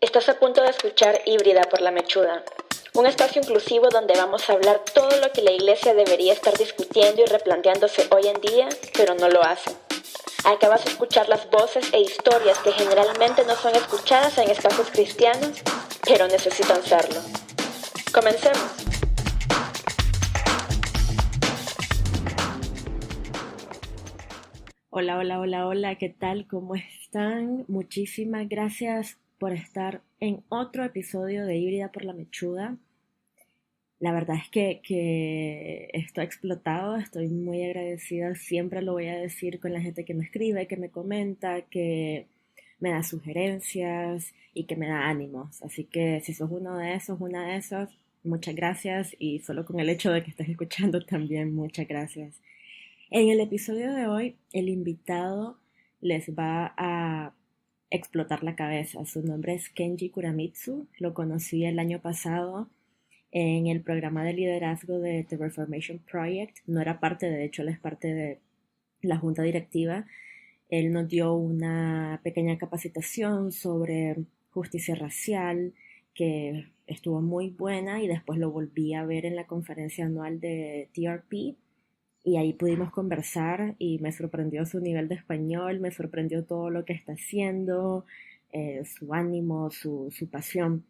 Estás a punto de escuchar Híbrida por la Mechuda, un espacio inclusivo donde vamos a hablar todo lo que la Iglesia debería estar discutiendo y replanteándose hoy en día, pero no lo hace. Acá vas a escuchar las voces e historias que generalmente no son escuchadas en espacios cristianos, pero necesitan serlo. Comencemos. Hola, hola, hola, hola, ¿qué tal? ¿Cómo están? Muchísimas gracias por estar en otro episodio de Híbrida por la Mechuda. La verdad es que estoy explotado, estoy muy agradecida, siempre lo voy a decir con la gente que me escribe, que me comenta, que me da sugerencias y que me da ánimos. Así que si sos uno de esos, una de esas, muchas gracias y solo con el hecho de que estés escuchando también, muchas gracias. En el episodio de hoy, el invitado les va a explotar la cabeza. Su nombre es Kenji Kuramitsu. Lo conocí el año pasado en el programa de liderazgo de The Reformation Project. No era parte, de hecho, él es parte de la junta directiva. Él nos dio una pequeña capacitación sobre justicia racial que estuvo muy buena y después lo volví a ver en la conferencia anual de TRP. Y ahí pudimos conversar y me sorprendió su nivel de español, me sorprendió todo lo que está haciendo, su ánimo, su pasión.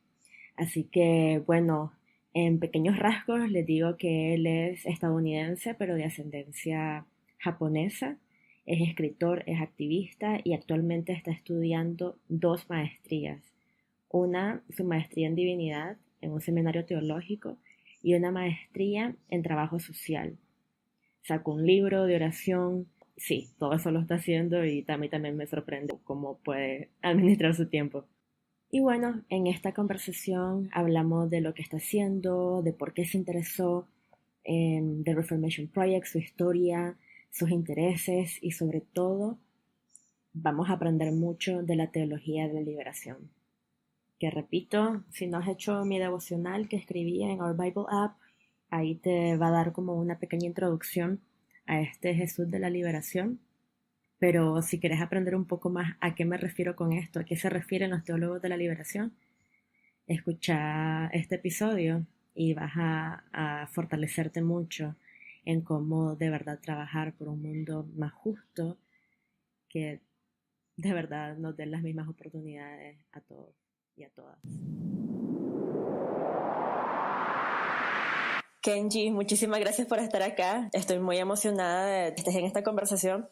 Así que bueno, en pequeños rasgos les digo que él es estadounidense, pero de ascendencia japonesa. Es escritor, es activista y actualmente está estudiando 2 maestrías. Una, su maestría en divinidad en un seminario teológico y una maestría en trabajo social. Sacó un libro de oración. Sí, todo eso lo está haciendo y a mí también me sorprende cómo puede administrar su tiempo. Y bueno, en esta conversación hablamos de lo que está haciendo, de por qué se interesó en The Reformation Project, su historia, sus intereses y sobre todo vamos a aprender mucho de la teología de la liberación. Que repito, si no has hecho mi devocional que escribí en Our Bible App, ahí te va a dar como una pequeña introducción a este Jesús de la liberación. Pero si quieres aprender un poco más a qué me refiero con esto, a qué se refieren los teólogos de la liberación, escucha este episodio y vas a fortalecerte mucho en cómo de verdad trabajar por un mundo más justo que de verdad nos den las mismas oportunidades a todos y a todas. Kenji, muchísimas gracias por estar acá. Estoy muy emocionada de que estés en esta conversación.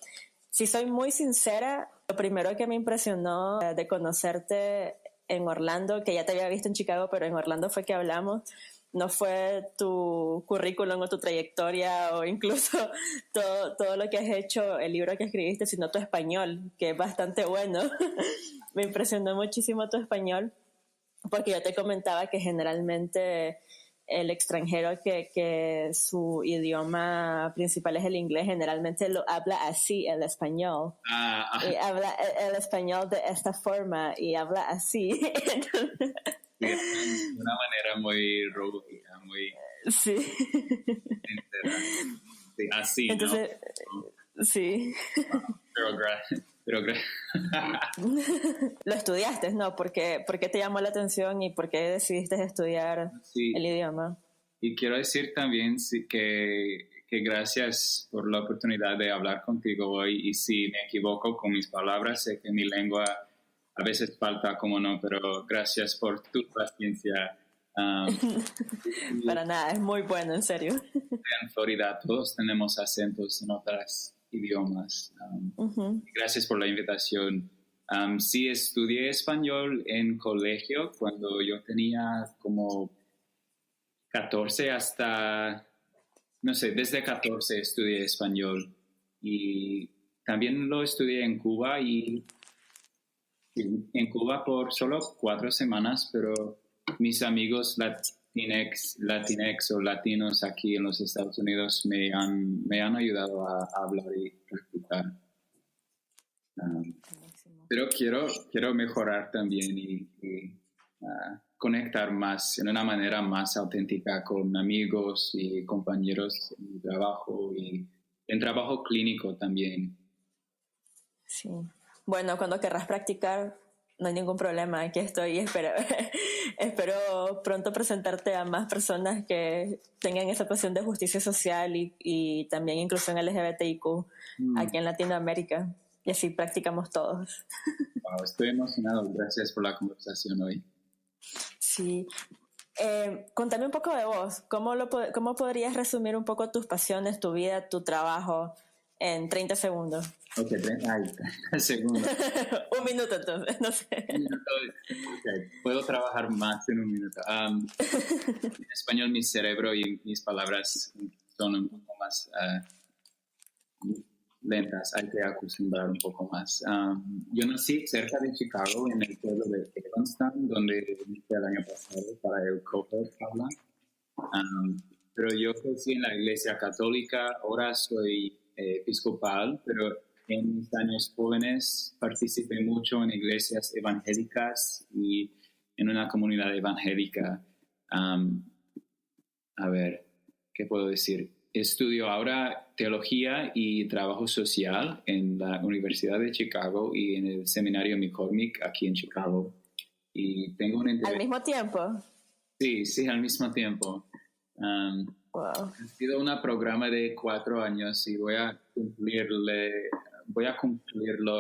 Si soy muy sincera, lo primero que me impresionó de conocerte en Orlando, que ya te había visto en Chicago, pero en Orlando fue que hablamos, no fue tu currículum o tu trayectoria o incluso todo lo que has hecho, el libro que escribiste, sino tu español, que es bastante bueno. Me impresionó muchísimo tu español, porque yo te comentaba que generalmente el extranjero que su idioma principal es el inglés, generalmente lo habla así, el español. Y habla el español de esta forma y habla así. De una manera muy rústica, muy sí. sincera. Sí, así, entonces, ¿no? Sí. Pero Lo estudiaste, ¿no? ¿Por qué te llamó la atención y por qué decidiste estudiar el idioma? Y quiero decir también que gracias por la oportunidad de hablar contigo hoy. Y si me equivoco con mis palabras, sé que mi lengua a veces falta, como no, pero gracias por tu paciencia. Para nada, es muy bueno, en serio. En Florida todos tenemos acentos en otros idiomas. Gracias por la invitación. Sí, estudié español en colegio cuando yo tenía como 14 hasta, no sé, desde 14 estudié español. Y también lo estudié en Cuba y en Cuba por solo 4 semanas, pero mis amigos Latinx o latinos aquí en los Estados Unidos me han ayudado a hablar y practicar. Pero quiero mejorar también y conectar más, en una manera más auténtica con amigos y compañeros en mi trabajo y en trabajo clínico también. Sí. Bueno, cuando querrás practicar No hay ningún problema, aquí estoy y espero pronto presentarte a más personas que tengan esa pasión de justicia social y también inclusión LGBTIQ aquí en Latinoamérica. Y así practicamos todos. Wow, estoy emocionado. Gracias por la conversación hoy. Sí. Contame un poco de vos. ¿Cómo podrías resumir un poco tus pasiones, tu vida, tu trabajo en 30 segundos? Ok, 30 segundos. Un minuto entonces, no sé. Un minuto. Okay. Puedo trabajar más en un minuto. En español mi cerebro y mis palabras son un poco más lentas, hay que acostumbrar un poco más. Yo nací cerca de Chicago, en el pueblo de Evanston, donde vine el año pasado para el Cohort Habla. Pero yo crecí en la iglesia católica, ahora soy episcopal, pero en mis años jóvenes participé mucho en iglesias evangélicas y en una comunidad evangélica. A ver, ¿qué puedo decir? Estudio ahora teología y trabajo social en la Universidad de Chicago y en el seminario McCormick aquí en Chicago. Y tengo un interés. ¿Al mismo tiempo? Sí, al mismo tiempo. Wow. Ha sido un programa de 4 años y voy a cumplirlo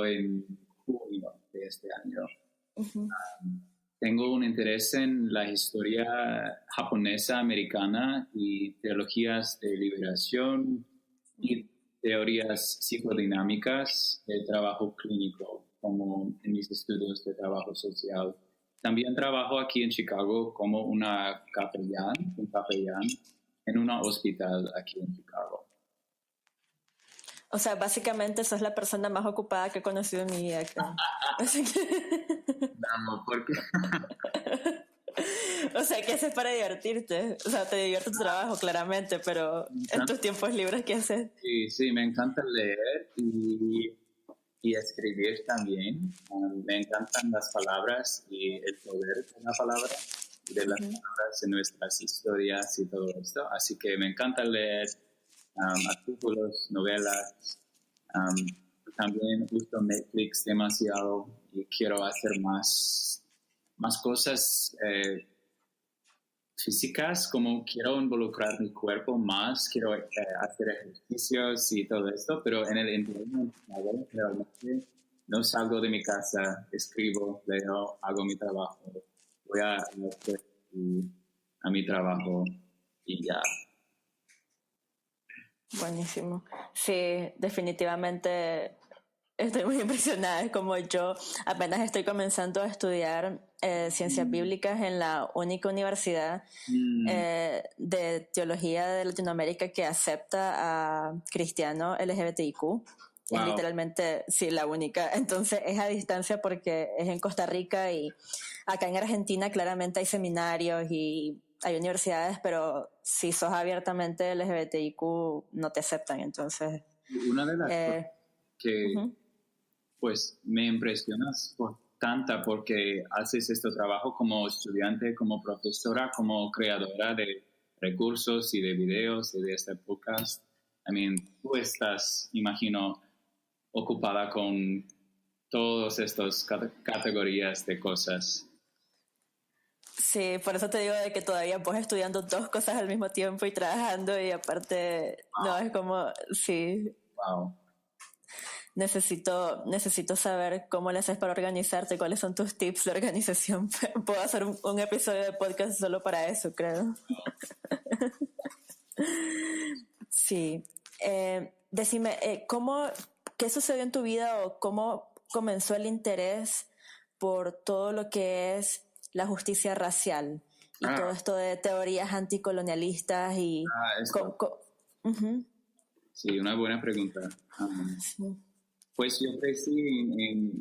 en junio de este año. Uh-huh. Tengo un interés en la historia japonesa, americana y teologías de liberación y teorías psicodinámicas de trabajo clínico, como en mis estudios de trabajo social. También trabajo aquí en Chicago como un capellán en un hospital aquí en Chicago. O sea, básicamente sos la persona más ocupada que he conocido en mi vida. Así que... No, porque... O sea, ¿qué haces para divertirte? O sea, te divierte tu trabajo, claramente, pero en tus tiempos libres, ¿qué haces? Sí, me encanta leer y escribir también. Me encantan las palabras y el poder de la palabra, de las palabras en nuestras historias y todo esto. Así que me encanta leer artículos, novelas. También uso Netflix demasiado y quiero hacer más cosas físicas, como quiero involucrar mi cuerpo más, quiero hacer ejercicios y todo esto, pero en el internet realmente no salgo de mi casa, escribo, leo, hago mi trabajo, voy a mi trabajo y ya. Buenísimo. Sí, definitivamente estoy muy impresionada. Es como yo apenas estoy comenzando a estudiar ciencias bíblicas en la única universidad de teología de Latinoamérica que acepta a cristianos LGBTIQ. Wow. Es literalmente, sí, la única. Entonces es a distancia porque es en Costa Rica y acá en Argentina claramente hay seminarios y hay universidades, pero si sos abiertamente LGBTIQ no te aceptan. Entonces una de las cosas que pues me impresionas porque haces este trabajo como estudiante, como profesora, como creadora de recursos y de videos y de este podcast. Tú estás, imagino, ocupada con todas estas categorías de cosas. Sí, por eso te digo de que todavía vos estudiando 2 cosas al mismo tiempo y trabajando y aparte, no, es como, sí. Wow. Necesito saber cómo le haces para organizarte, cuáles son tus tips de organización. Puedo hacer un episodio de podcast solo para eso, creo. Sí. Decime, ¿qué sucedió en tu vida o cómo comenzó el interés por todo lo que es la justicia racial y todo esto de teorías anticolonialistas y... Sí, una buena pregunta. Sí. Pues yo crecí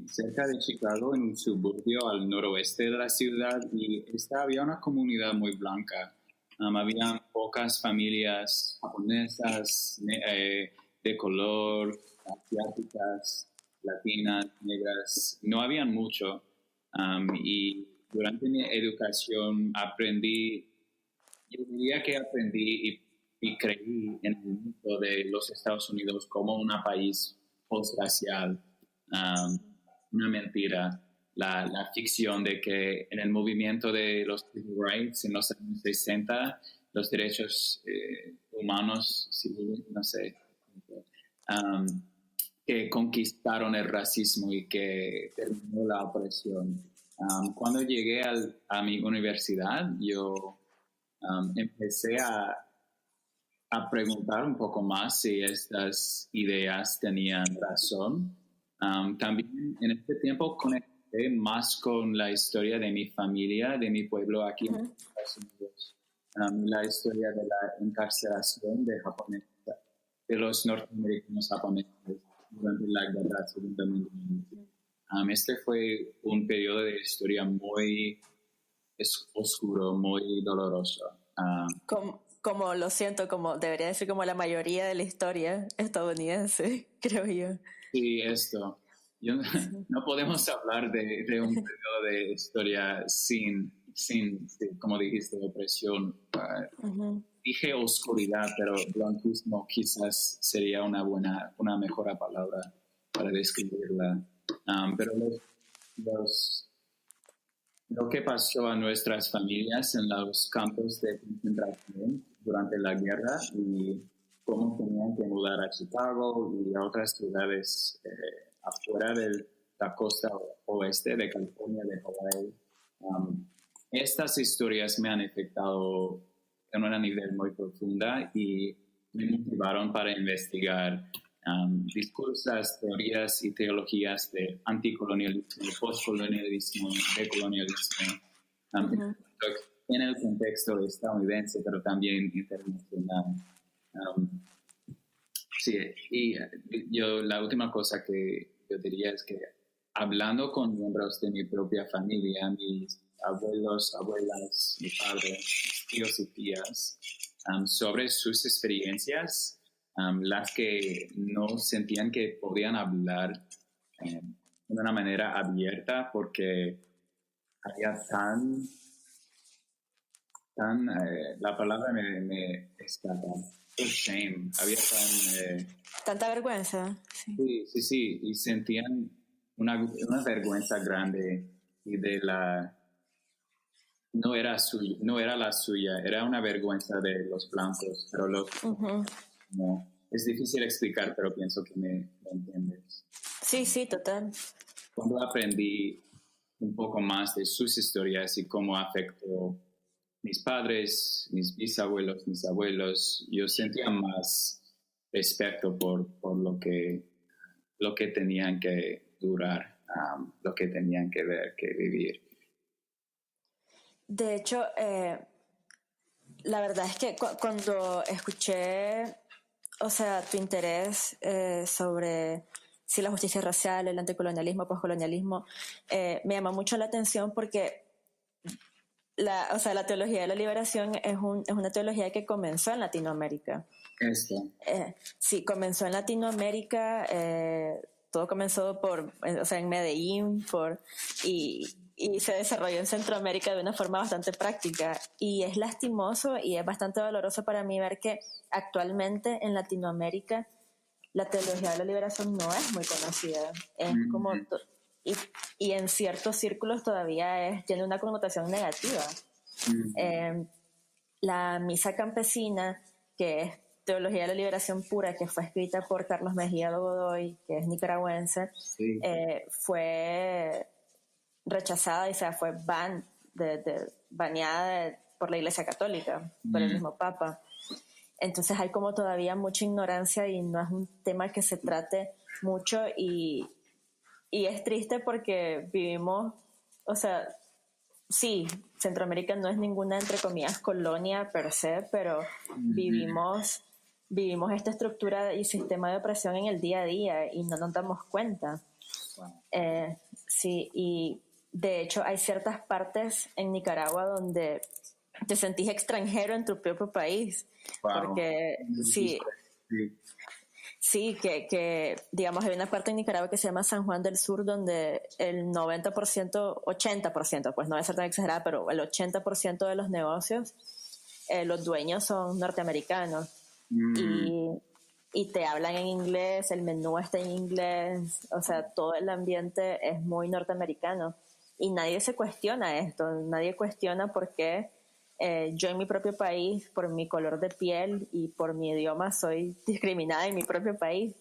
cerca de Chicago, en un suburbio al noroeste de la ciudad, y había una comunidad muy blanca. Había pocas familias japonesas, de color, asiáticas, latinas, negras. No habían mucho. Y durante mi educación yo diría que aprendí y creí en el mundo de los Estados Unidos como un país postracial, una mentira. la ficción de que en el movimiento de los civil rights en los años 60, los derechos humanos, civiles, no sé, que conquistaron el racismo y que terminó la opresión. Cuando llegué a mi universidad, yo empecé a preguntar un poco más si estas ideas tenían razón. También en este tiempo conecté más con la historia de mi familia, de mi pueblo aquí en Estados Unidos. La historia de la encarcelación de los norteamericanos japoneses durante la Guerra Segunda Mundial. Este fue un periodo de historia muy oscuro, muy doloroso. Como lo siento, como debería decir como la mayoría de la historia estadounidense, creo yo. Sí, esto. No podemos hablar de un periodo de historia sin como dijiste, opresión. Dije oscuridad, pero blanquismo quizás sería una mejor palabra para describirla. Pero lo que pasó a nuestras familias en los campos de concentración durante la guerra y cómo tenían que mudar a Chicago y a otras ciudades afuera de la costa oeste de California, de Hawaii. Estas historias me han afectado en un nivel muy profunda y me motivaron para investigar discursos, teorías y teologías de anticolonialismo, postcolonialismo, decolonialismo, en el contexto estadounidense, pero también internacional. Sí, y la última cosa que yo diría es que hablando con miembros de mi propia familia, mis abuelos, abuelas, mi padre, mis tíos y tías, sobre sus experiencias, las que no sentían que podían hablar de una manera abierta porque había la palabra me escapa, shame, había tanta vergüenza. Sí, y sentían una vergüenza grande y no era la suya, era una vergüenza de los blancos, pero no, es difícil explicar, pero pienso que me entiendes. Sí, total. Cuando aprendí un poco más de sus historias y cómo afectó mis padres, mis bisabuelos, mis abuelos, yo sentía más respeto por lo que tenían que durar, lo que tenían que ver, que vivir. De hecho, la verdad es que cuando escuché, o sea, tu interés sobre si la justicia racial, el anticolonialismo, postcolonialismo, me llamó mucho la atención porque la teología de la liberación es una teología que comenzó en Latinoamérica. Sí, comenzó en Latinoamérica, todo comenzó en Medellín, y se desarrolló en Centroamérica de una forma bastante práctica. Y es lastimoso y es bastante doloroso para mí ver que actualmente en Latinoamérica la teología de la liberación no es muy conocida. Es como y en ciertos círculos todavía tiene una connotación negativa. La misa campesina, que es teología de la liberación pura, que fue escrita por Carlos Mejía Godoy, que es nicaragüense, fue rechazada y fue baneada por la Iglesia Católica, por el mismo Papa. Entonces hay como todavía mucha ignorancia y no es un tema que se trate mucho y es triste porque vivimos, sí, Centroamérica no es ninguna, entre comillas, colonia per se, pero vivimos esta estructura y sistema de opresión en el día a día y no nos damos cuenta. Sí, y de hecho hay ciertas partes en Nicaragua donde te sentís extranjero en tu propio país. Porque sí, que digamos hay una parte en Nicaragua que se llama San Juan del Sur donde el 90%, 80%, pues no voy a ser tan exagerada, pero el 80% de los negocios, los dueños son norteamericanos y te hablan en inglés, el menú está en inglés, o sea, todo el ambiente es muy norteamericano. y nadie se cuestiona esto, nadie cuestiona por qué yo en mi propio país, por mi color de piel y por mi idioma, soy discriminada en mi propio país.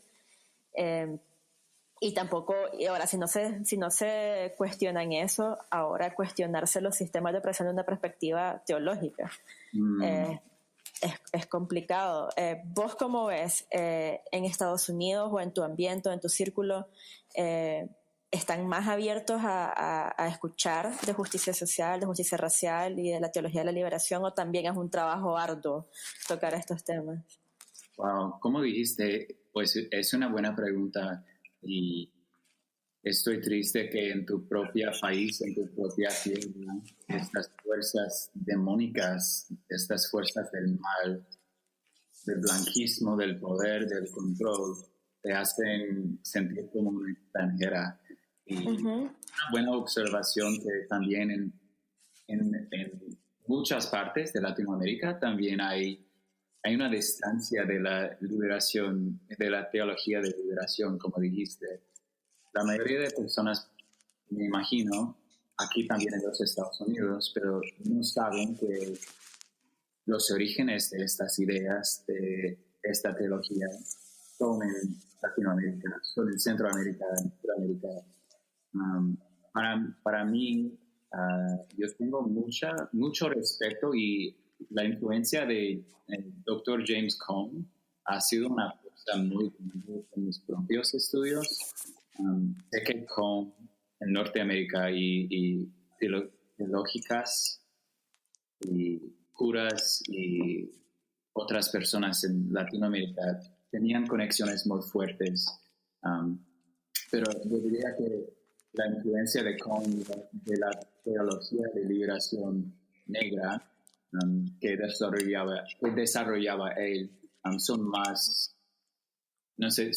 Y tampoco, y ahora si no se cuestionan eso, ahora cuestionarse los sistemas de opresión de una perspectiva teológica. Es complicado. ¿Vos cómo ves en Estados Unidos o en tu ambiente o en tu círculo? ¿Están más abiertos a escuchar de justicia social, de justicia racial y de la teología de la liberación, o también es un trabajo arduo tocar estos temas? Wow, como dijiste, pues es una buena pregunta y estoy triste que en tu propio país, en tu propia tierra, estas fuerzas demónicas, estas fuerzas del mal, del blanquismo, del poder, del control, te hacen sentir como una extranjera. Y una buena observación que también en muchas partes de Latinoamérica también hay una distancia de la liberación, de la teología de liberación, como dijiste. La mayoría de personas, me imagino, aquí también en los Estados Unidos, pero no saben que los orígenes de estas ideas, de esta teología, son en Latinoamérica, son en Centroamérica, en Sudamérica. Para mí, yo tengo mucho respeto, y la influencia de Dr. James Cone ha sido una cosa muy grande en mis propios estudios. Sé que Cone en Norteamérica y teológicas y curas y otras personas en Latinoamérica tenían conexiones muy fuertes. Pero yo diría que la influencia de Cone de la teología de liberación negra que desarrollaba él son más, no sé,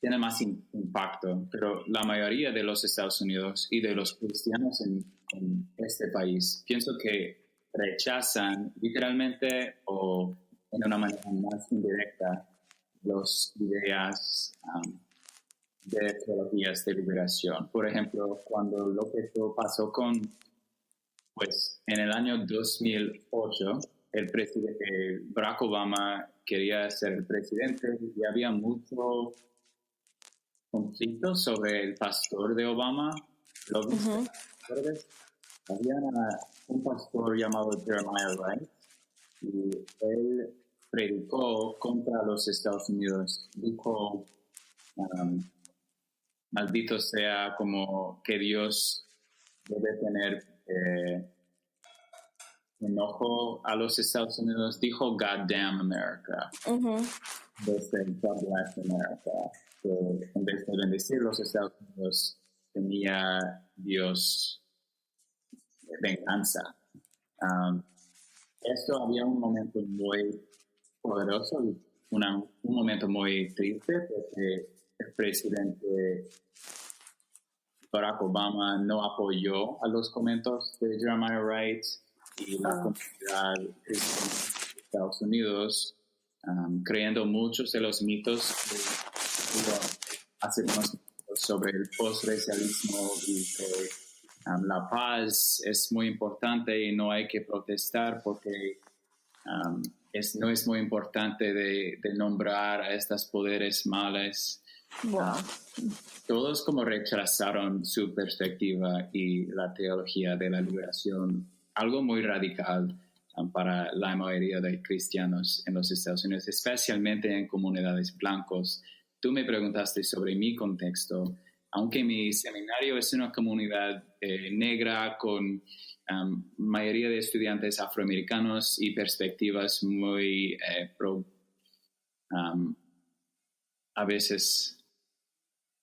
tienen más impacto, pero la mayoría de los Estados Unidos y de los cristianos en este país, pienso que rechazan literalmente o en una manera más indirecta las ideas de teologías de liberación. Por ejemplo, cuando lo que pasó pues en el año 2008, el presidente Barack Obama quería ser el presidente y había mucho conflicto sobre el pastor de Obama. Había un pastor llamado Jeremiah Wright y él predicó contra los Estados Unidos. Dijo, maldito sea, como que Dios debe tener enojo a los Estados Unidos. Dijo God damn America. Desde God bless America. Que en vez de bendecir los Estados Unidos, tenía Dios venganza. Esto había un momento muy poderoso y un momento muy triste, porque el presidente Barack Obama no apoyó a los comentarios de Jeremiah Wright y la comunidad cristiana de Estados Unidos, creyendo muchos de los mitos que hacemos sobre el post-racialismo y que la paz es muy importante y no hay que protestar porque no es muy importante de nombrar a estos poderes males. Wow. Todos como rechazaron su perspectiva y la teología de la liberación, algo muy radical para la mayoría de cristianos en los Estados Unidos, especialmente en comunidades blancos. Tú me preguntaste sobre mi contexto. Aunque mi seminario es una comunidad negra con mayoría de estudiantes afroamericanos y perspectivas muy a veces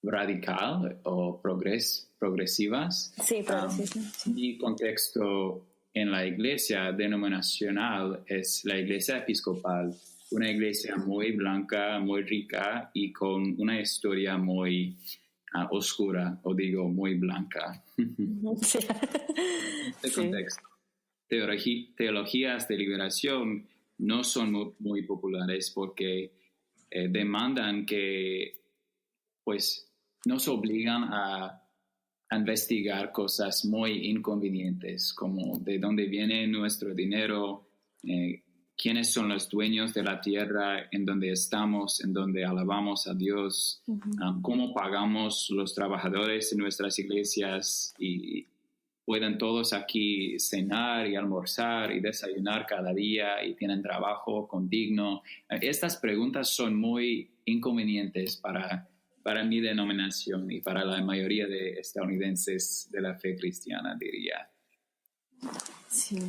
radical o progresivas. Sí, progresivas. Mi contexto en la iglesia denominacional es la iglesia episcopal, una iglesia muy blanca, muy rica y con una historia muy oscura, o digo muy blanca. Sí. Este contexto, teologías de liberación no son muy populares porque demandan que pues nos obligan a investigar cosas muy inconvenientes, como de dónde viene nuestro dinero, quiénes son los dueños de la tierra en donde estamos, en donde alabamos a Dios, cómo pagamos los trabajadores en nuestras iglesias y pueden todos aquí cenar y almorzar y desayunar cada día y tienen trabajo condigno. Estas preguntas son muy inconvenientes para mi denominación y para la mayoría de estadounidenses de la fe cristiana, diría. Sí.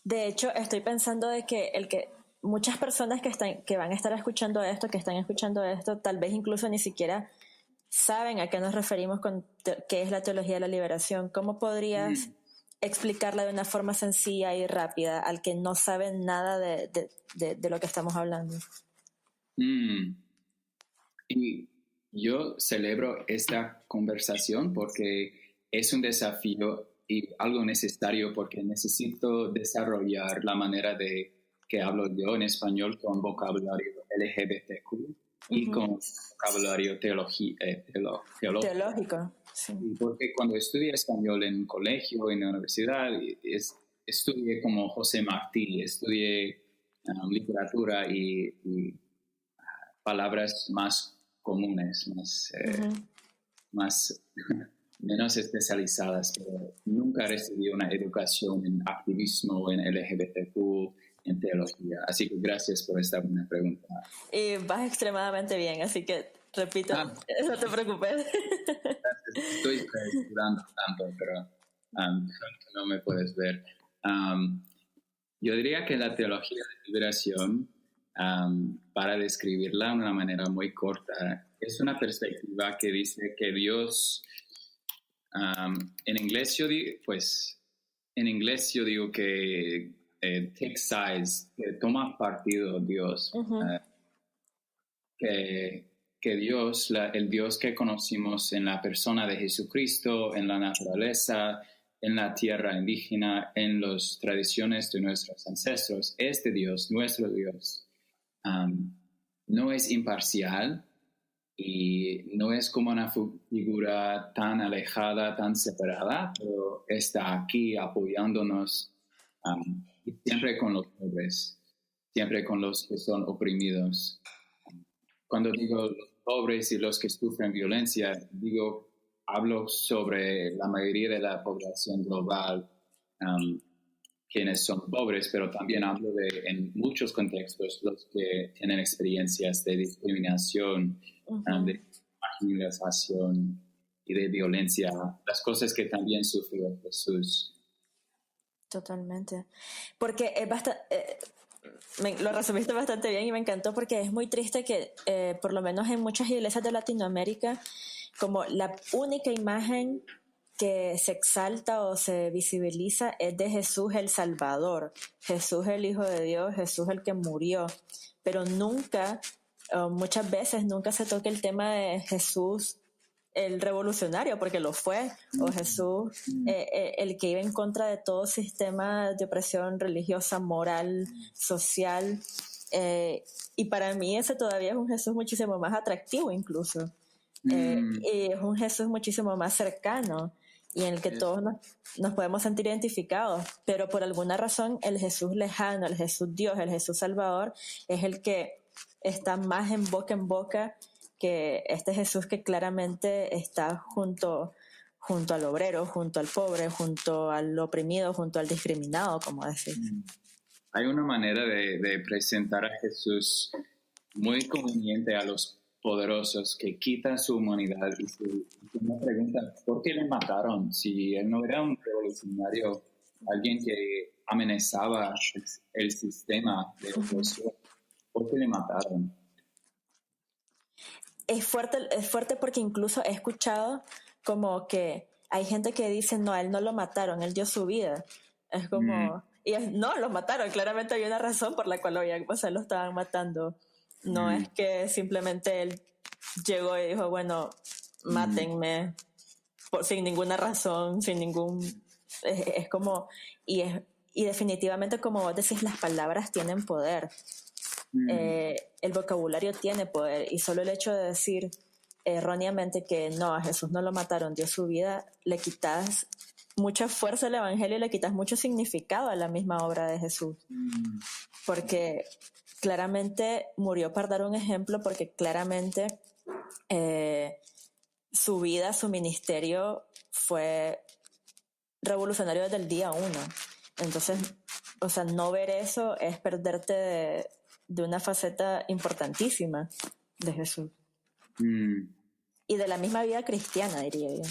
De hecho, estoy pensando de que muchas personas que van a estar escuchando esto, que están escuchando esto, tal vez incluso ni siquiera saben a qué nos referimos con qué es la teología de la liberación. ¿Cómo podrías explicarla de una forma sencilla y rápida al que no sabe nada de lo que estamos hablando? Y yo celebro esta conversación porque es un desafío y algo necesario, porque necesito desarrollar la manera de que hablo yo en español con vocabulario LGBTQ y con vocabulario teológico. Sí. Porque cuando estudié español en colegio, en la universidad, estudié como José Martí, estudié literatura y palabras más comunes, más menos especializadas, pero nunca recibí una educación en activismo, en LGBTQ, en teología. Así que gracias por esta buena pregunta. Y vas extremadamente bien, así que repito, no te preocupes. Gracias. Estoy estudiando tanto, pero no me puedes ver. Yo diría que la teología de liberación, para describirla de una manera muy corta, es una perspectiva que dice que Dios, en inglés yo digo que take sides, que toma partido Dios, que Dios, el Dios que conocimos en la persona de Jesucristo, en la naturaleza, en la tierra indígena, en las tradiciones de nuestros ancestros, este Dios, nuestro Dios, no es imparcial y no es como una figura tan alejada, tan separada, pero está aquí apoyándonos y siempre con los pobres, siempre con los que son oprimidos. Cuando digo los pobres y los que sufren violencia, hablo sobre la mayoría de la población global, quienes son pobres, pero también hablo en muchos contextos, los que tienen experiencias de discriminación, de marginalización y de violencia, las cosas que también sufrió Jesús. Totalmente. Porque es lo resumiste bastante bien y me encantó, porque es muy triste que por lo menos en muchas iglesias de Latinoamérica, como la única imagen que se exalta o se visibiliza es de Jesús el Salvador, Jesús el Hijo de Dios, Jesús el que murió, pero muchas veces nunca se toca el tema de Jesús el revolucionario, porque lo fue, o Jesús el que iba en contra de todo sistema de opresión religiosa, moral, social, y para mí ese todavía es un Jesús muchísimo más atractivo incluso, y es un Jesús muchísimo más cercano y en el que todos nos podemos sentir identificados, pero por alguna razón el Jesús lejano, el Jesús Dios, el Jesús Salvador es el que está más en boca que este Jesús que claramente está junto al obrero, junto al pobre, junto al oprimido, junto al discriminado, como decir. Hay una manera de presentar a Jesús muy conveniente a los poderosos, que quitan su humanidad y me preguntan, ¿por qué le mataron? Si él no era un revolucionario, alguien que amenazaba el sistema de opresión, ¿por qué le mataron? Es fuerte porque incluso he escuchado como que hay gente que dice, no, a él no lo mataron, él dio su vida. Es como, no, lo mataron, claramente había una razón por la cual lo estaban matando. No es que simplemente él llegó y dijo, bueno, mátenme sin ninguna razón, sin ningún... Es como... Y definitivamente, como vos decís, las palabras tienen poder. El vocabulario tiene poder, y solo el hecho de decir erróneamente que no, a Jesús no lo mataron, dio su vida, le quitas mucha fuerza al Evangelio y le quitas mucho significado a la misma obra de Jesús. Porque claramente murió para dar un ejemplo, porque claramente su vida, su ministerio fue revolucionario desde el día 1. Entonces, o sea, no ver eso es perderte de una faceta importantísima de Jesús. Y de la misma vida cristiana, diría yo.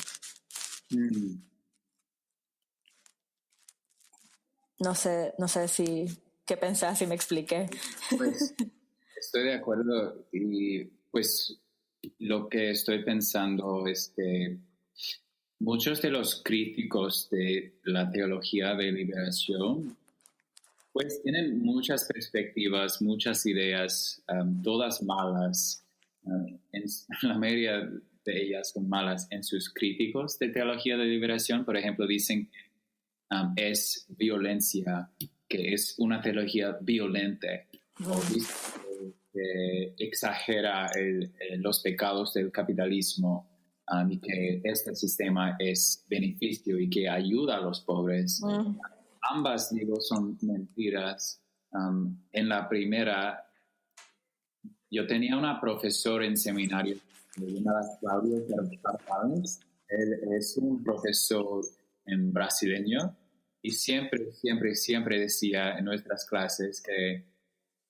No sé si, ¿qué pensás, si me expliqué? Pues estoy de acuerdo, y pues lo que estoy pensando es que muchos de los críticos de la teología de liberación pues tienen muchas perspectivas, muchas ideas, todas malas. La mayoría de ellas son malas en sus críticos de teología de liberación. Por ejemplo, dicen que es violencia, que es una teología violenta, o dicen que exagera los pecados del capitalismo, y que este sistema es beneficio y que ayuda a los pobres. Ambas, digo, son mentiras. En la primera, yo tenía una profesora en seminario llamada Claudio Carpales. Él es un profesor brasileño y siempre decía en nuestras clases que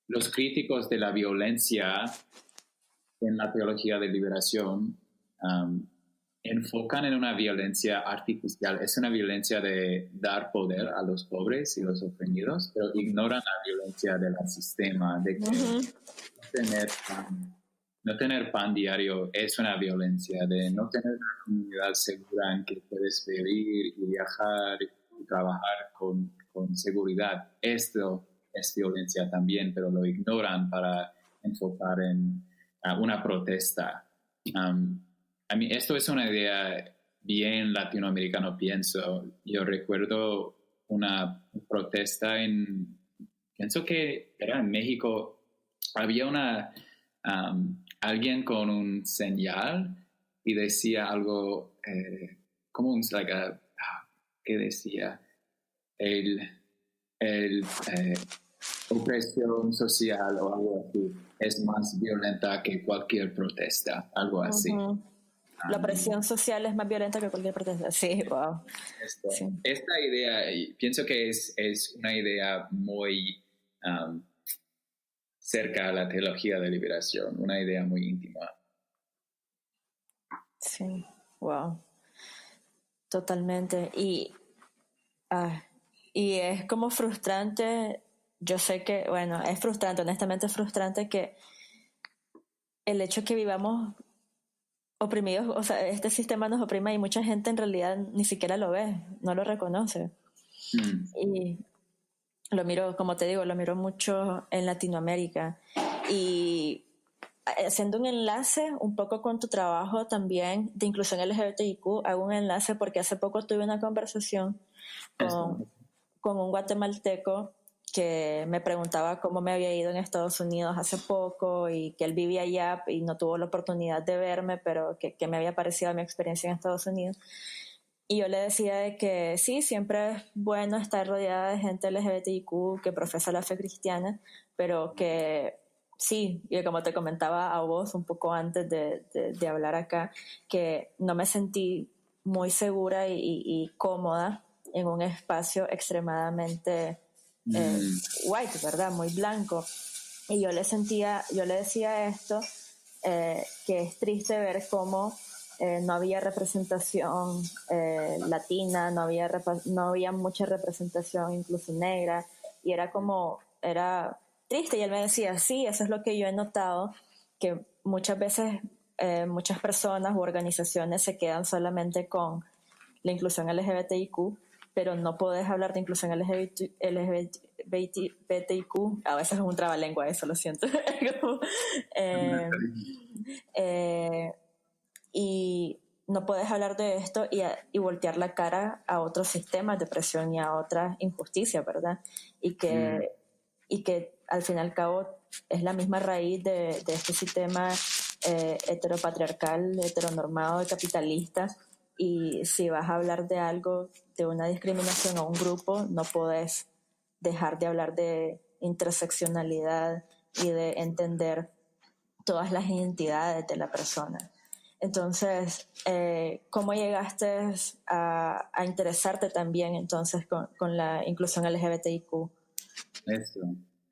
los críticos de la violencia en la teología de liberación enfocan en una violencia artificial. Es una violencia de dar poder a los pobres y los oprimidos, pero ignoran la violencia del sistema, de que no tener pan diario es una violencia, de no tener una comunidad segura en que puedes vivir y viajar y trabajar con seguridad. Esto es violencia también, pero lo ignoran para enfocar en una protesta. A mí esto es una idea bien latinoamericana, pienso. Yo recuerdo una protesta pienso que era en México. Había alguien con un señal y decía algo como ¿qué decía? Opresión social o algo así es más violenta que cualquier protesta, algo así. La presión social es más violenta que cualquier protesta. Sí, wow. Sí. Esta idea, pienso que es una idea muy cerca a la teología de liberación, una idea muy íntima. Sí, wow. Totalmente. Y es como frustrante. Yo sé que, bueno, es frustrante, honestamente es frustrante que el hecho que vivamos oprimidos, o sea, este sistema nos oprime y mucha gente en realidad ni siquiera lo ve, no lo reconoce. Y lo miro, como te digo, lo miro mucho en Latinoamérica. Y haciendo un enlace un poco con tu trabajo también de inclusión LGBTIQ, hago un enlace porque hace poco tuve una conversación con un guatemalteco que me preguntaba cómo me había ido en Estados Unidos hace poco y que él vivía allá y no tuvo la oportunidad de verme, pero que me había parecido mi experiencia en Estados Unidos. Y yo le decía de que sí, siempre es bueno estar rodeada de gente LGBTIQ que profesa la fe cristiana, pero que sí, y como te comentaba a vos un poco antes de hablar acá, que no me sentí muy segura y cómoda en un espacio extremadamente white, ¿verdad? Muy blanco. Y yo le decía esto, que es triste ver cómo no había representación latina, no había mucha representación incluso negra, y era triste. Y él me decía, sí, eso es lo que yo he notado, que muchas veces muchas personas u organizaciones se quedan solamente con la inclusión LGBTIQ, pero no podés hablar de inclusión LGBTIQ, a veces es un trabalengua eso, lo siento. Y no puedes hablar de esto y voltear la cara a otros sistemas de presión y a otras injusticias, ¿verdad? Y que al fin y al cabo es la misma raíz de este sistema heteropatriarcal, heteronormado y capitalista. Y si vas a hablar de algo, de una discriminación a un grupo, no podés dejar de hablar de interseccionalidad y de entender todas las identidades de la persona. Entonces, ¿cómo llegaste a interesarte también entonces con la inclusión LGBTIQ? Eso,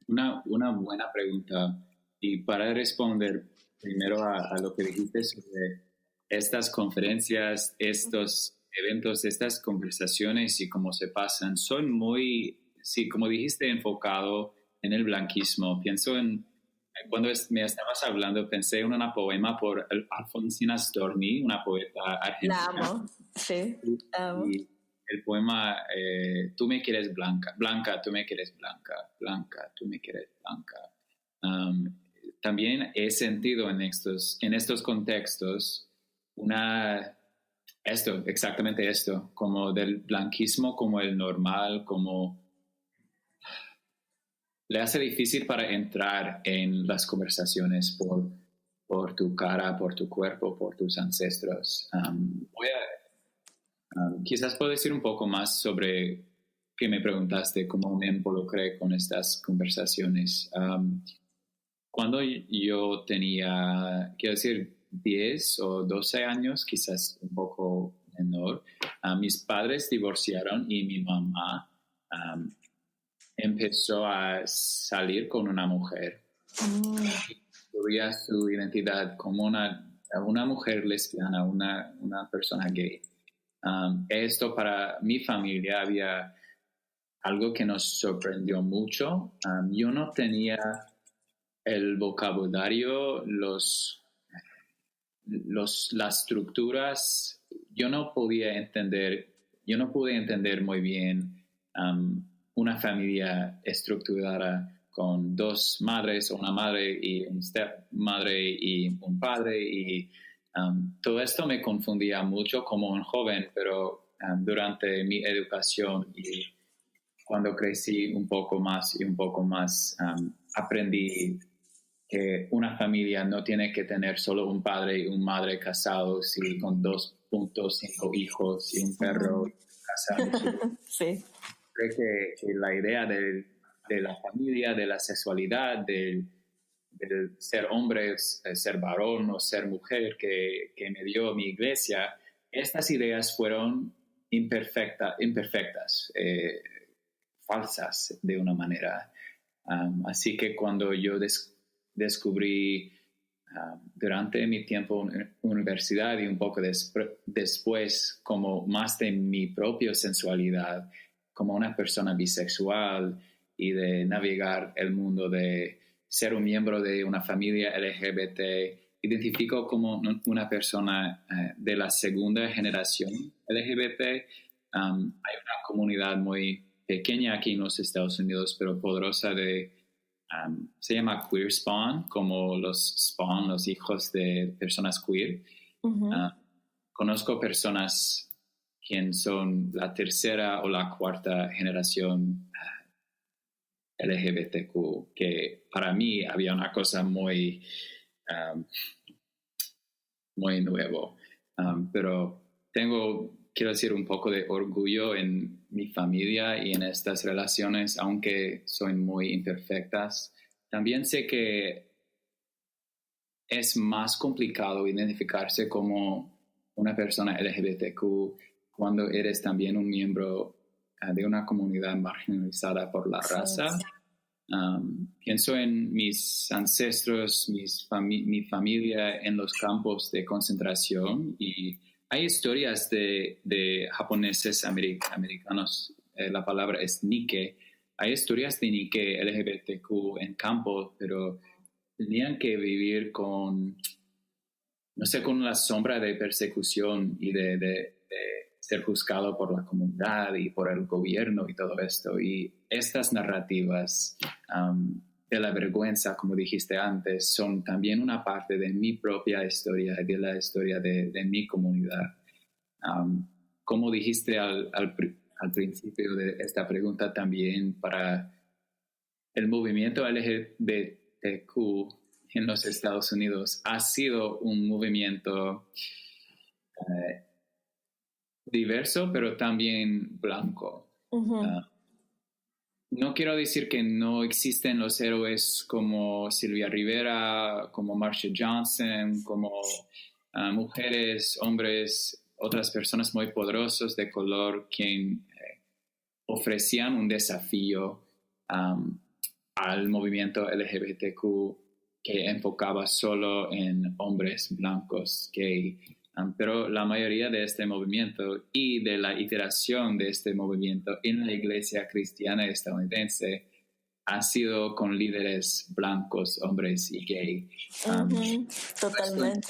una buena pregunta. Y para responder primero a lo que dijiste sobre estas conferencias, estos eventos, estas conversaciones y cómo se pasan, son muy, sí, como dijiste, enfocado en el blanquismo. Pienso en, cuando me estabas hablando, pensé en una poema por Alfonsina Storni, una poeta argentina. La amo, sí, la amo. Y el poema, tú me quieres blanca, blanca, tú me quieres blanca, blanca, tú me quieres blanca. También he sentido en estos contextos exactamente esto, como del blanquismo como el normal, como le hace difícil para entrar en las conversaciones por tu cara, por tu cuerpo, por tus ancestros. Quizás puedo decir un poco más sobre que me preguntaste cómo me involucré con estas conversaciones. Cuando yo tenía, quiero decir, 10 o 12 años, quizás un poco menor, mis padres divorciaron y mi mamá empezó a salir con una mujer. Descubría su identidad como una mujer lesbiana, una persona gay. Esto para mi familia había algo que nos sorprendió mucho. Yo no tenía el vocabulario, las estructuras. Yo no pude entender muy bien una familia estructurada con dos madres o una madre y un stepmadre y un padre y todo esto me confundía mucho como un joven, pero durante mi educación y cuando crecí un poco más aprendí que una familia no tiene que tener solo un padre y una madre casados y con 2.5 hijos y un perro casado. Sí. Creo que la idea de la familia, de la sexualidad, del ser hombre, ser varón o ser mujer que me dio mi iglesia, estas ideas fueron imperfectas, falsas de una manera. Así que cuando yo descubrí durante mi tiempo en universidad y un poco después como más de mi propia sensualidad, como una persona bisexual y de navegar el mundo de ser un miembro de una familia LGBT, identifico como una persona de la segunda generación LGBT. Hay una comunidad muy pequeña aquí en los Estados Unidos, pero poderosa se llama Queer Spawn, como los hijos de personas queer. Conozco personas que son la tercera o la cuarta generación LGBTQ, que para mí había una cosa muy nuevo. Pero quiero decir, un poco de orgullo en mi familia y en estas relaciones, aunque son muy imperfectas. También sé que es más complicado identificarse como una persona LGBTQ cuando eres también un miembro de una comunidad marginalizada por la raza. Pienso en mis ancestros, mi familia en los campos de concentración y hay historias de japoneses americanos, la palabra es Nikke. Hay historias de Nikke LGBTQ en campo, pero tenían que vivir con la sombra de persecución y de ser juzgado por la comunidad y por el gobierno y todo esto. Y estas narrativas de la vergüenza, como dijiste antes, son también una parte de mi propia historia, de la historia de mi comunidad. Como dijiste al principio de esta pregunta también, para el movimiento LGBTQ en los Estados Unidos ha sido un movimiento diverso, pero también blanco. No quiero decir que no existen los héroes como Sylvia Rivera, como Marsha Johnson, como mujeres, hombres, otras personas muy poderosas de color que ofrecían un desafío al movimiento LGBTQ que enfocaba solo en hombres blancos, gay. Pero la mayoría de este movimiento y de la iteración de este movimiento en la iglesia cristiana estadounidense ha sido con líderes blancos, hombres y gay. Totalmente.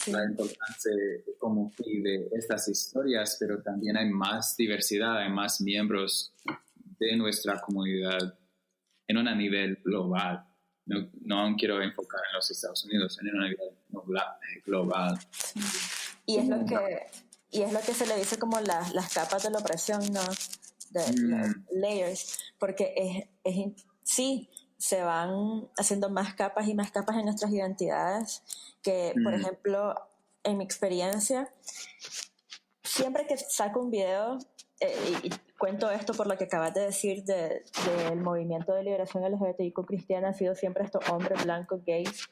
La importancia, como fui, de estas historias, pero también hay más diversidad, hay más miembros de nuestra comunidad en un nivel global. No quiero enfocar en los Estados Unidos, en un nivel global. Sí. Y es lo que se le dice como las capas de la opresión, ¿no? Los layers, porque sí, se van haciendo más capas y más capas en nuestras identidades, que por ejemplo, en mi experiencia, siempre que saco un video, y cuento esto por lo que acabas de decir del movimiento de liberación LGBTIQ cristiana, ha sido siempre estos hombres blancos, gays.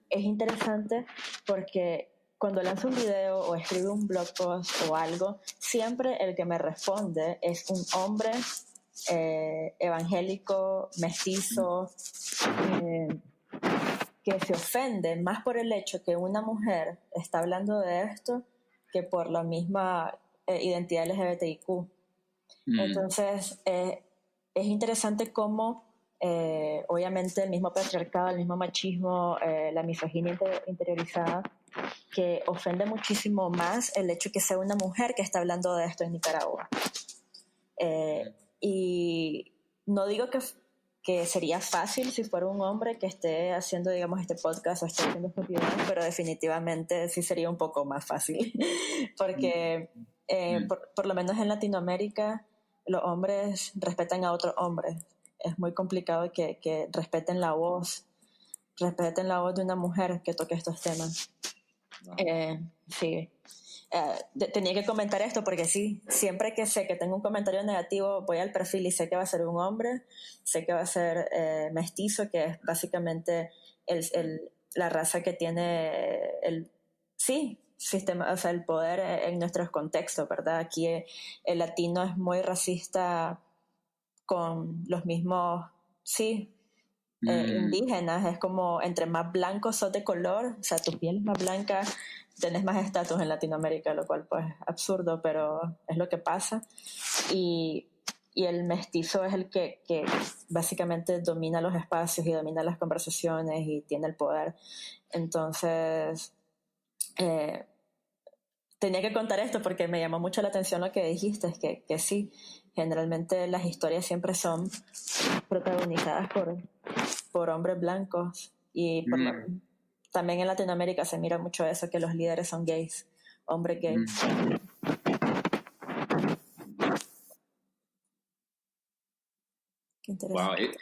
Es interesante porque cuando lanzo un video o escribo un blog post o algo, siempre el que me responde es un hombre evangélico, mestizo, que se ofende más por el hecho que una mujer está hablando de esto que por la misma identidad LGBTIQ. Entonces, es interesante cómo obviamente el mismo patriarcado, el mismo machismo, la misoginia interiorizada, que ofende muchísimo más el hecho que sea una mujer que está hablando de esto en Nicaragua. Y no digo que sería fácil si fuera un hombre que esté haciendo, digamos, este podcast o esté haciendo estos videos, pero definitivamente sí sería un poco más fácil, porque por lo menos en Latinoamérica los hombres respetan a otros hombres. Es muy complicado que respeten la voz de una mujer que toque estos temas. Wow. Sí. Tenía que comentar esto porque sí, siempre que sé que tengo un comentario negativo voy al perfil y sé que va a ser un hombre, sé que va a ser mestizo, que es básicamente la raza que tiene el sistema, o sea, el poder en nuestros contextos, ¿verdad? Aquí el latino es muy racista con los mismos, indígenas. Es como entre más blancos sos de color, o sea, tu piel es más blanca, tenés más estatus en Latinoamérica, lo cual pues es absurdo, pero es lo que pasa. Y el mestizo es el que básicamente domina los espacios y domina las conversaciones y tiene el poder. Entonces, tenía que contar esto porque me llamó mucho la atención lo que dijiste, es que sí, generalmente las historias siempre son protagonizadas por hombres blancos y también en Latinoamérica se mira mucho eso, que los líderes son gays, hombres gays. Qué interesante. Wow,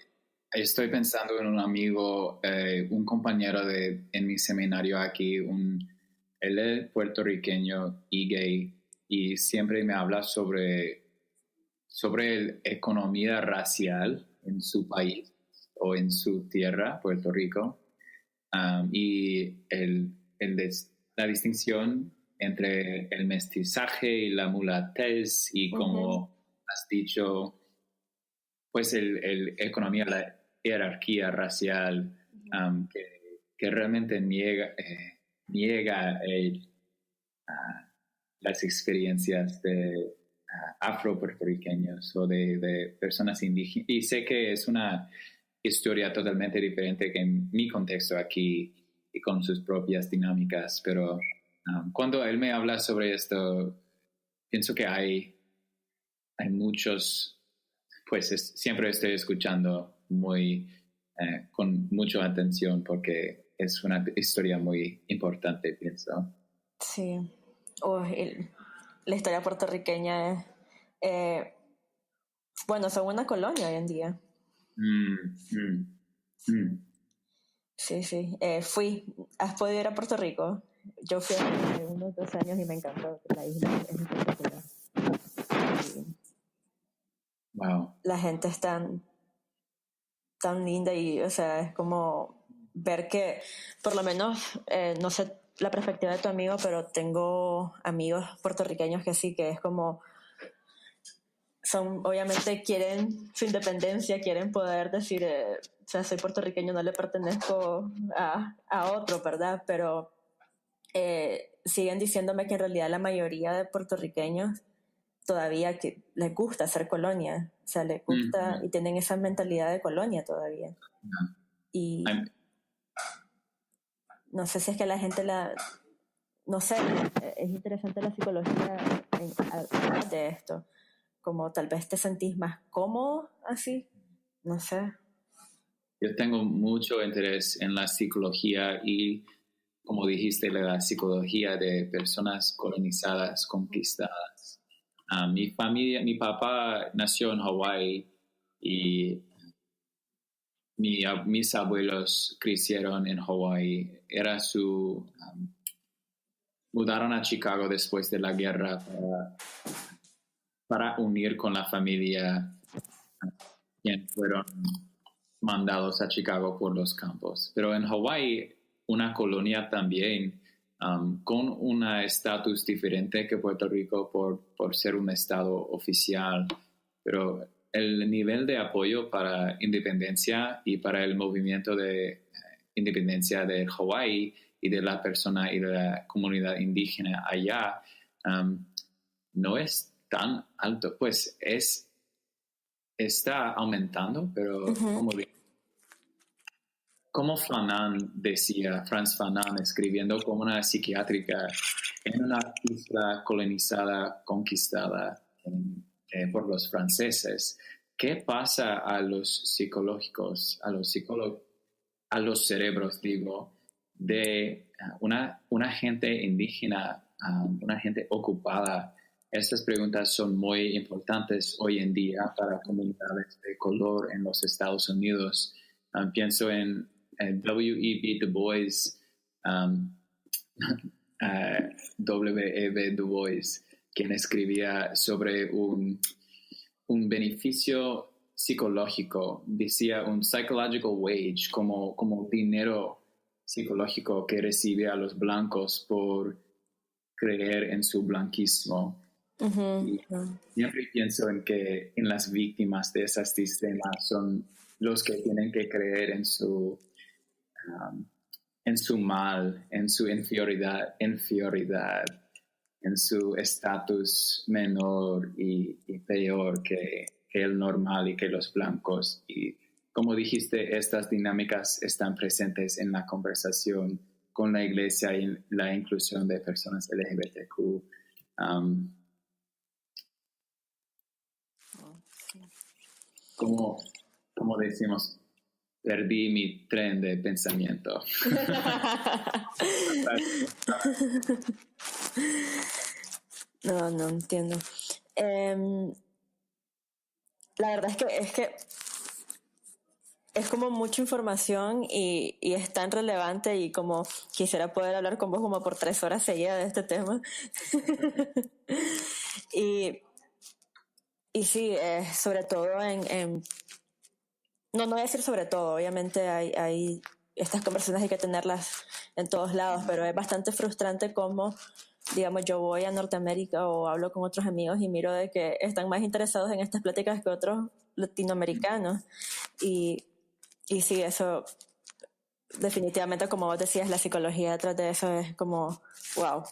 estoy pensando en un amigo, un compañero en mi seminario aquí, él es puertorriqueño y gay, y siempre me habla sobre la economía racial en su país o en su tierra, Puerto Rico, y la distinción entre el mestizaje y la mulatez y como has dicho, pues la economía, la jerarquía racial que realmente niega las experiencias de afro-puertorriqueños o de personas indígenas. Y sé que es una historia totalmente diferente que en mi contexto aquí y con sus propias dinámicas, pero cuando él me habla sobre esto, pienso que hay muchos, pues siempre estoy escuchando con mucha atención porque es una historia muy importante, pienso. Sí. La historia puertorriqueña es, bueno, son una colonia hoy en día. Sí, sí. ¿Has podido ir a Puerto Rico? Yo fui hace unos 2 años y me encantó. La isla es espectacular. Y Wow. la gente es tan linda y, o sea, es como ver que, por lo menos, no sé la perspectiva de tu amigo, pero tengo amigos puertorriqueños que sí, que es como, obviamente quieren su independencia, quieren poder decir, o sea, soy puertorriqueño, no le pertenezco a otro, ¿verdad? Pero siguen diciéndome que en realidad la mayoría de puertorriqueños todavía que les gusta ser colonia, o sea, les gusta y tienen esa mentalidad de colonia todavía. Y no sé si es que la gente no sé, es interesante la psicología de esto, como tal vez te sentís más cómodo así, no sé. Yo tengo mucho interés en la psicología y, como dijiste, la psicología de personas colonizadas, conquistadas. Mi papá nació en Hawái y mis abuelos crecieron en Hawái. Mudaron a Chicago después de la guerra para unir con la familia, quienes fueron mandados a Chicago por los campos. Pero en Hawái, una colonia también, con un estatus diferente que Puerto Rico por ser un estado oficial, pero el nivel de apoyo para independencia y para el movimiento de independencia de Hawái y de la persona y de la comunidad indígena allá no es tan alto, pues está aumentando, pero como Franz Fanon, escribiendo como una psiquiátrica en una isla colonizada, conquistada por los franceses, ¿qué pasa a los psicológicos, a los cerebros, digo, de una gente indígena, una gente ocupada? Estas preguntas son muy importantes hoy en día para comunidades de color en los Estados Unidos. Pienso en W.E.B. Du Bois, W.E.B. Du Bois, quien escribía sobre un beneficio psicológico, decía un psychological wage, como dinero psicológico que recibe a los blancos por creer en su blanquismo. Y siempre pienso en las víctimas de esos sistemas son los que tienen que creer en su mal, en su inferioridad, en su estatus menor y peor que el normal y que los blancos. Y como dijiste, estas dinámicas están presentes en la conversación con la iglesia y la inclusión de personas LGBTQ. Como decimos, perdí mi tren de pensamiento. No entiendo. La verdad es que es como mucha información y es tan relevante y como quisiera poder hablar con vos como por 3 horas seguidas de este tema. y sí, sobre todo no voy a decir sobre todo, obviamente hay estas conversaciones hay que tenerlas en todos lados, pero es bastante frustrante como, digamos, yo voy a Norteamérica o hablo con otros amigos y miro de que están más interesados en estas pláticas que otros latinoamericanos. Y sí, eso definitivamente, como vos decías, la psicología detrás de eso es como, wow,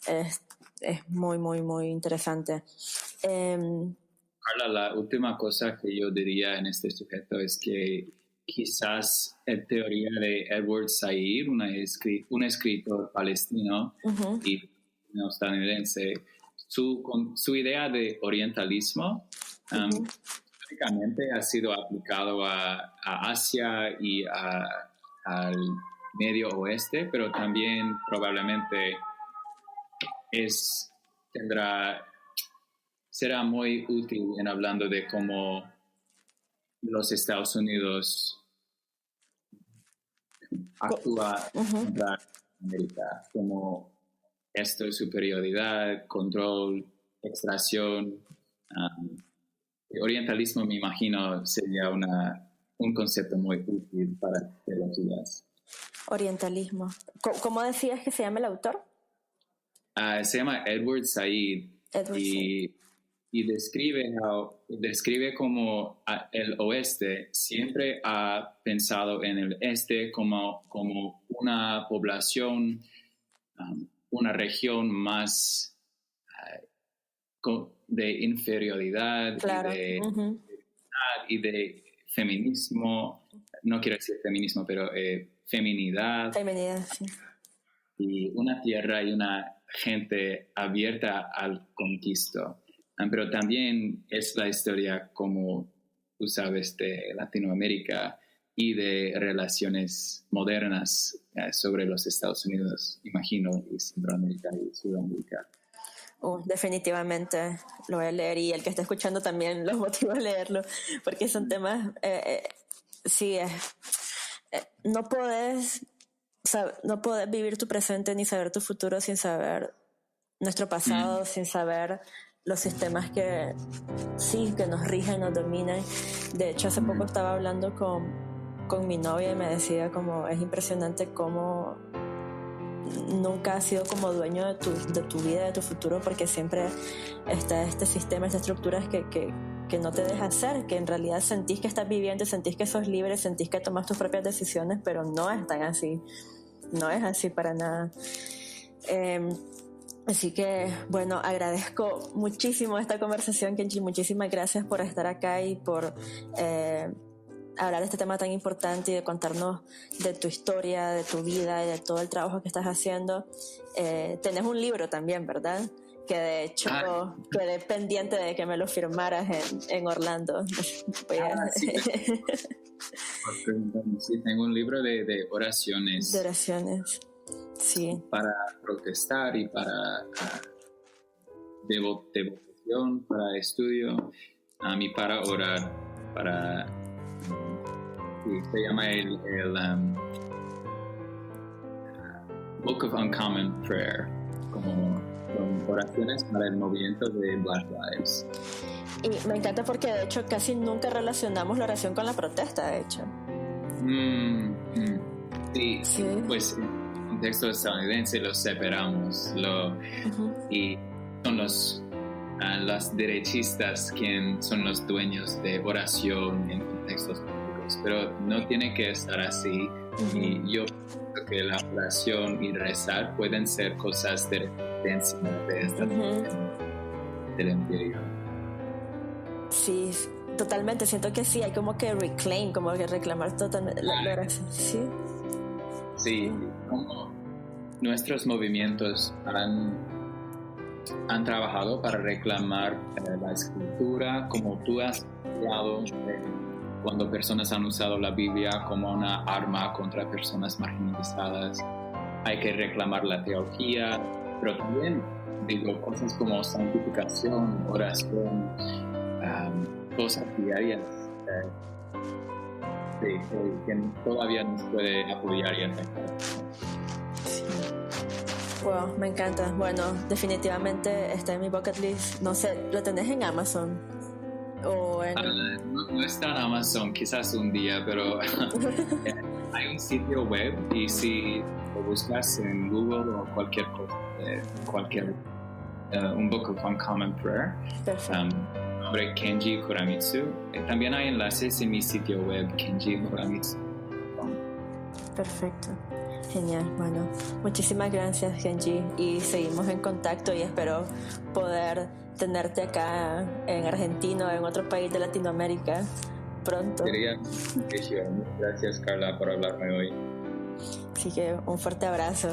es muy, muy, muy interesante. Carla, la última cosa que yo diría en este sujeto es que quizás en teoría de Edward Said, un escritor palestino y estadounidense, su idea de orientalismo históricamente ha sido aplicado a Asia y al Medio Oeste, pero también probablemente será muy útil en hablando de cómo los Estados Unidos actúa contra América, como esto de superioridad, control, extracción. Orientalismo, me imagino, sería un concepto muy útil para teologías. Orientalismo. ¿Cómo decías que se llama el autor? Se llama Edward Said y describe como el oeste siempre ha pensado en el este como una población, una región más de inferioridad, claro, y de feminismo, no quiero decir feminismo, pero feminidad. Feminidad, sí. Y una tierra y una gente abierta al conquisto. Pero también es la historia, como tú sabes, de Latinoamérica y de relaciones modernas sobre los Estados Unidos, imagino, y Centroamérica y Sudamérica. Definitivamente lo voy a leer, y el que está escuchando también los motivo a leerlo, porque son temas, no podés vivir tu presente ni saber tu futuro sin saber nuestro pasado, sin saber los sistemas que nos rigen, nos dominan. De hecho, hace poco estaba hablando con mi novia y me decía como es impresionante cómo nunca has sido como dueño de tu vida, de tu futuro, porque siempre está este sistema, estas estructuras que no te deja ser, que en realidad sentís que estás viviendo, sentís que sos libre, sentís que tomas tus propias decisiones, pero no es tan así, no es así para nada. Así que, bueno, agradezco muchísimo esta conversación, Kenji. Muchísimas gracias por estar acá y por hablar de este tema tan importante y de contarnos de tu historia, de tu vida y de todo el trabajo que estás haciendo. Tenés un libro también, ¿verdad? Que de hecho quedé pendiente de que me lo firmaras en Orlando. Sí. Sí, tengo un libro de oraciones. De oraciones, sí. Para protestar y para devoción, para estudio, y para orar, se llama el Book of Uncommon Prayer, como oraciones para el movimiento de Black Lives. Y me encanta porque de hecho casi nunca relacionamos la oración con la protesta, de hecho. Sí, pues en el contexto estadounidense lo separamos, y son las derechistas quienes son los dueños de oración en contextos públicos, pero no tiene que estar así. Y yo creo que la oración y rezar pueden ser cosas de resistencia de esta del imperio. Sí, totalmente. Siento que sí, hay como que reclaim, como que reclamar totalmente la oración. Sí, como nuestros movimientos han trabajado para reclamar la escritura, como tú has hablado cuando personas han usado la Biblia como una arma contra personas marginalizadas. Hay que reclamar la teología, pero también cosas como santificación, oración, cosas diarias que todavía nos puede apoyar y afectar. Wow, me encanta. Bueno, definitivamente está en mi bucket list. No sé, ¿lo tenés en Amazon? ¿O no está en Amazon, quizás un día, pero hay un sitio web, y si lo buscas en Google o cualquier cosa, un Book of Uncommon Prayer, nombre Kenji Kuramitsu. También hay enlaces en mi sitio web, kenjikuramitsu.com. Perfecto. Genial. Bueno, muchísimas gracias, Kenji, y seguimos en contacto y espero poder tenerte acá en Argentina o en otro país de Latinoamérica pronto. Gracias, Carla, por hablarme hoy. Así que un fuerte abrazo.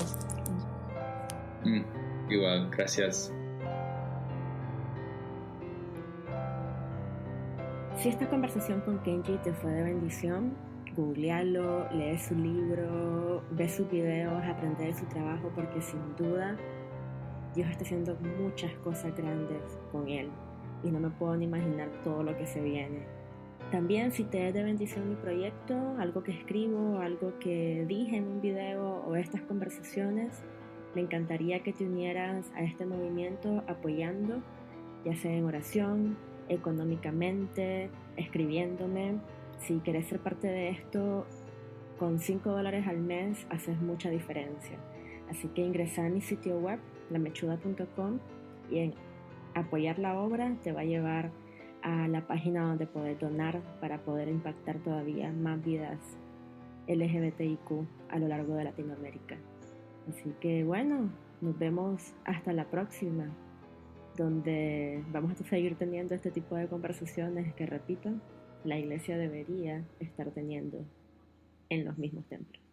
Igual, gracias. Si esta conversación con Kenji te fue de bendición, googlealo, lee su libro, ve sus videos, aprende de su trabajo, porque sin duda Dios está haciendo muchas cosas grandes con él y no me puedo ni imaginar todo lo que se viene. También, si te es de bendición mi proyecto, algo que escribo, algo que dije en un video o estas conversaciones, me encantaría que te unieras a este movimiento apoyando, ya sea en oración, económicamente, escribiéndome. Si quieres ser parte de esto, con $5 al mes haces mucha diferencia. Así que ingresa a mi sitio web, lamechuda.com, y en apoyar la obra te va a llevar a la página donde puedes donar para poder impactar todavía más vidas LGBTIQ a lo largo de Latinoamérica. Así que bueno, nos vemos hasta la próxima, donde vamos a seguir teniendo este tipo de conversaciones que, repito, la iglesia debería estar teniendo en los mismos templos.